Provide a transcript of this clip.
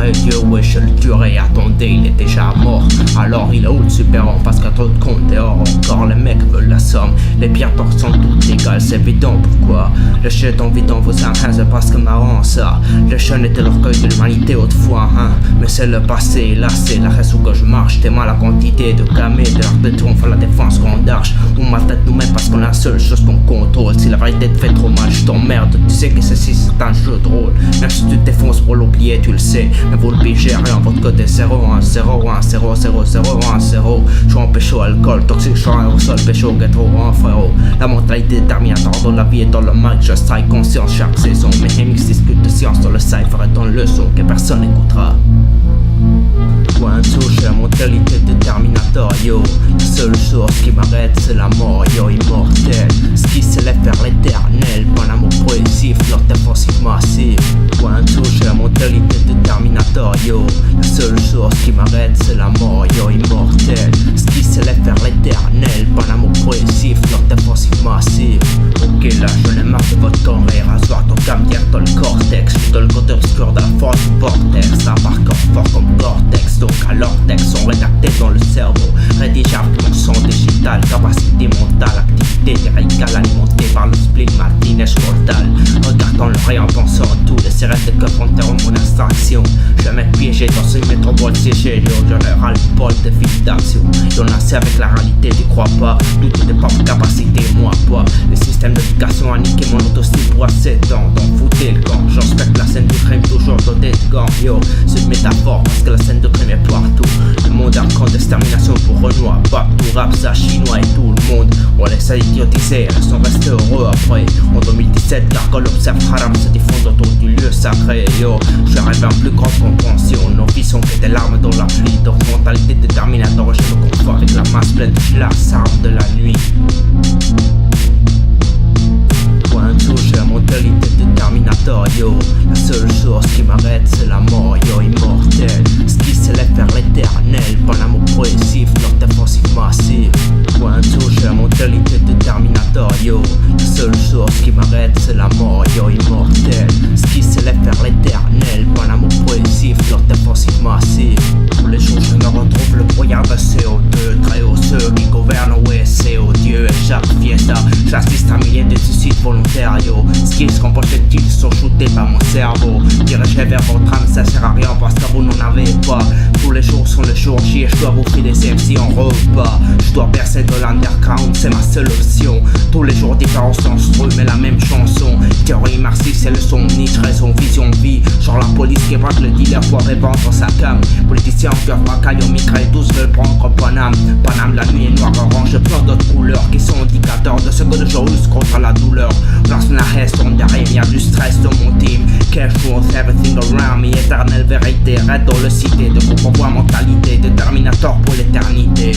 et Dieu, wesh, le duré, attendez, il est déjà mort. Alors il est où le super-homme, parce qu'à trop de comptes dehors, encore les mecs veulent la somme. Les pierres torses sont toutes égales, c'est évident pourquoi. Le chien en vidant vos arins, c'est parce que marrant ça. Le chien était l'orgueil de l'humanité autrefois, hein. Mais c'est le passé, là c'est la raison que je marche. T'es mal la quantité de camés, de l'art de triomphe à la défense qu'on arche. On maltraite nous-mêmes parce qu'on a la seule chose qu'on contrôle. Si la vérité te fait trop mal, je t'emmerde. Tu sais que ceci c'est un jeu de rôle. Même si tu te défonces pour l'oublier, tu le sais. Mais vous le pigez rien, votre code est 0, 1, 0, 1, 0, 0, 0, 1, 0. Je suis en pécho, alcool, toxique, je suis un aérosol, pécho, ghetto, un frérot. La mentalité déterminateur dans la vie et dans le mic, je strike conscience chaque saison. Mes remix discutent de science dans le cypher et dans le son que personne n'écoutera. Point de touche, la mentalité déterminateur, yo. La seule chose qui m'arrête c'est la mort, yo, immortel. Ce qui s'élève vers l'éternel, pas l'amour progressif, notre défensif massif. Point de touche, la mentalité déterminateur, yo. La seule chose qui m'arrête c'est la mort, yo, immortel. Ce qui s'élève vers l'éternel, pas l'amour progressif, notre défensif massif. Ok, là j'en ai marre de votre temps, et rasoir ton cam direct dans le cortex. Je suis dans le côté obscur de la force du vortex. Ça part corps fort comme cortex. Donc à leur texte sont rédactés dans le cerveau. Rédigeable mon son digital. Capacité mentale, activité lyricale alimentée par le spleen Martinez mortal. Regardant le rayon, pensant en tout. Les sirènes de coffre interrompent mon abstraction. Je vais m'être piégé dans une métropole siégée. J'en ai ras le bol de fil d'action. Y'en a assez avec la réalité, tu crois pas. Doute de propre capacité, moi pas. Le système d'éducation a niqué mon autostime pour assez de temps. Donc foutez le camp. J'inspecte la scène du crime toujours doté de gants. Yo, c'est une métaphore parce que la scène de crime est partout. Le monde a un camp d'extermination pour Renoir, Babtou, Rapsa, Chinois et tout le monde. On laisse à idiotiser, elles sont restées heureux après. En 2017, Gargol observe Haram se défendre autour du lieu sacré. Yo, je rêve un plus grande compréhension. Nos vies sont que des larmes dans la pluie. Donc mentalité déterminateur, je me confonds avec la masse pleine de glace, arme de la nuit. Point de touche, la mentalité déterminateur, yo. La seule chose qui m'arrête c'est la mort, yo, immortel. Ce qui s'élève vers l'éternel, pas l'amour progressif, notre défensif massif. Point de touche, la mentalité déterminateur, yo. La seule chose qui m'arrête c'est la mort, yo, immortel. Ce qui s'élève vers l'éternel, pas l'amour progressif, notre défensif massif. Tous les jours je me retrouve le brouillard de CO2. Très haut ceux qui gouvernent, ouais c'est odieux. Et chaque fiesta, j'assiste à milliers de suicides volontaires, yo. Skills comme projectiles sont shootés par mon cerveau. Dirigé vers votre âme, ça sert à rien parce que vous n'en avez pas. Tous les jours sont le jour J et je dois bouffer des MC en repas. Je dois percer de l'underground, c'est ma seule option. Tous les jours différents instruments mais la même chanson. Théorie marxiste, c'est le son niche, raison, vision, vie. Genre la police qui braque le dealer pour répandre sa cam. Politiciens en cœur bracaille au micro et tous veulent prendre Paname. Paname, la nuit est noire, orange, plein d'autres couleurs qui sont indicateurs de ce que le jour use contre la douleur. Place la reste, on derrière, y'a du stress dans mon team. Cash worth everything around me, éternelle vérité. Raide dans le cité, de comprendre mentalité, déterminateur pour l'éternité.